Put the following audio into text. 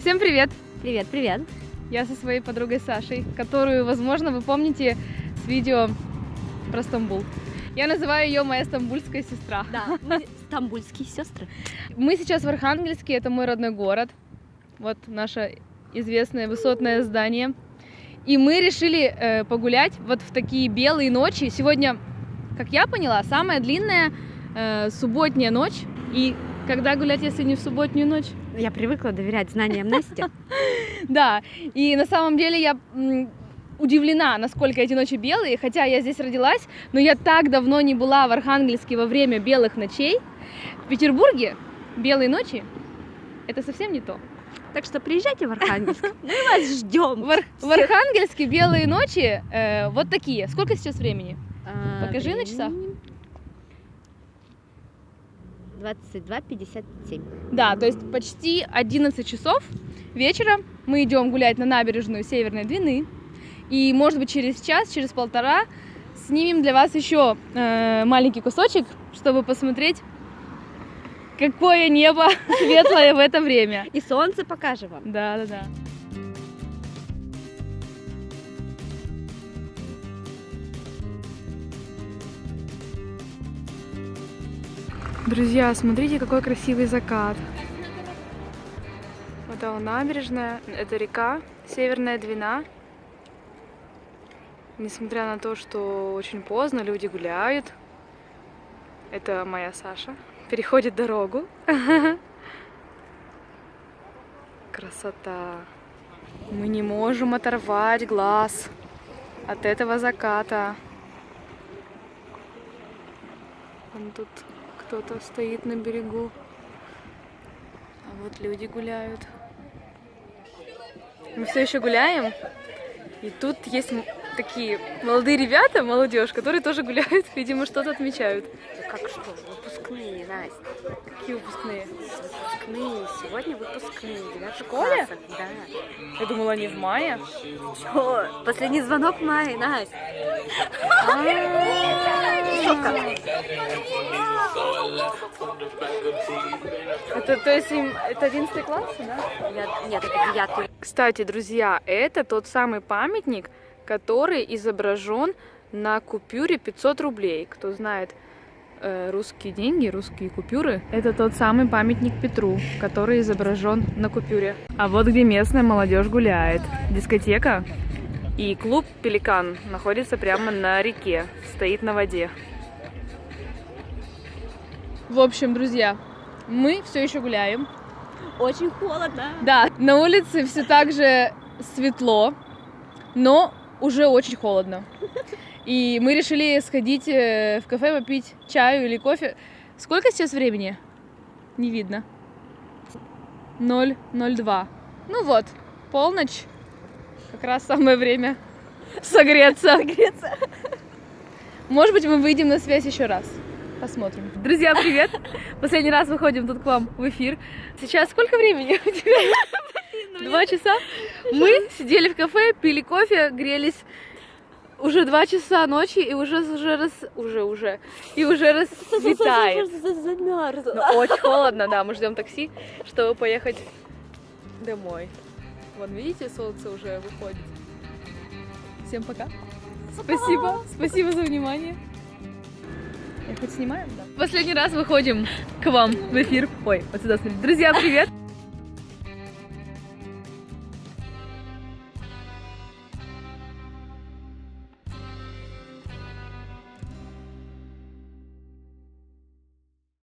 Всем привет! Привет, привет! Я со своей подругой Сашей, которую, возможно, вы помните с видео про Стамбул. Я называю ее моя стамбульская сестра. Да, мы стамбульские сестры. Мы сейчас в Архангельске, это мой родной город. Вот наше известное высотное здание. И мы решили погулять вот в такие белые ночи. Сегодня, как я поняла, самая длинная субботняя ночь. И когда гулять, если не в субботнюю ночь? Я привыкла доверять знаниям Насти. Да, и на самом деле я удивлена, насколько эти ночи белые, хотя я здесь родилась, но я так давно не была в Архангельске во время белых ночей. В Петербурге белые ночи — это совсем не то. Так что приезжайте в Архангельск, мы вас ждем. В Архангельске белые ночи вот такие. Сколько сейчас времени? Покажи на часах. 22:57. Да, то есть почти 11 часов вечера мы идем гулять на набережную Северной Двины. И, может быть, через час, через полтора снимем для вас еще маленький кусочек, чтобы посмотреть, какое небо светлое в это время. И солнце покажем вам. Да. Друзья, смотрите, какой красивый закат. Вот она набережная, это река Северная Двина. Несмотря на то, что очень поздно, люди гуляют. Это моя Саша. Переходит дорогу. Красота. Мы не можем оторвать глаз от этого заката. Вон тут кто-то стоит на берегу. А вот люди гуляют. Мы все еще гуляем. И тут есть такие молодые ребята, молодежь, которые тоже гуляют, видимо, что-то отмечают. Как что? Выпускные, Настя. Какие выпускные? Выпускные. Сегодня выпускные. В школе? Да. Я думала, они в мае. Чё? Последний звонок в мае, Настя. Это, то есть им это 11 класс, да? Нет, это 9. Кстати, друзья, это тот самый памятник, который изображен на купюре 500 рублей. Кто знает русские деньги, русские купюры, это тот самый памятник Петру, который изображен на купюре. А вот где местная молодежь гуляет. Дискотека и клуб «Пеликан» находится прямо на реке, стоит на воде. В общем, друзья, мы все еще гуляем. Очень холодно. Да, на улице все так же светло, но уже очень холодно. И мы решили сходить в кафе, попить чаю или кофе. Сколько сейчас времени? Не видно. 0:02. Ну вот, полночь. Как раз самое время согреться. Может быть, мы выйдем на связь еще раз. Посмотрим. Друзья, привет! Последний раз выходим тут к вам в эфир. Сейчас сколько времени у тебя? 2 часа? Мы сидели в кафе, пили кофе, грелись уже 2 часа ночи и уже расцветает. Но очень холодно, да, мы ждем такси, чтобы поехать домой. Вон, видите, солнце уже выходит. Всем пока. Спасибо за внимание. Я хоть снимаю? Да. Последний раз выходим к вам в эфир. Ой, вот сюда смотрите. Друзья, привет!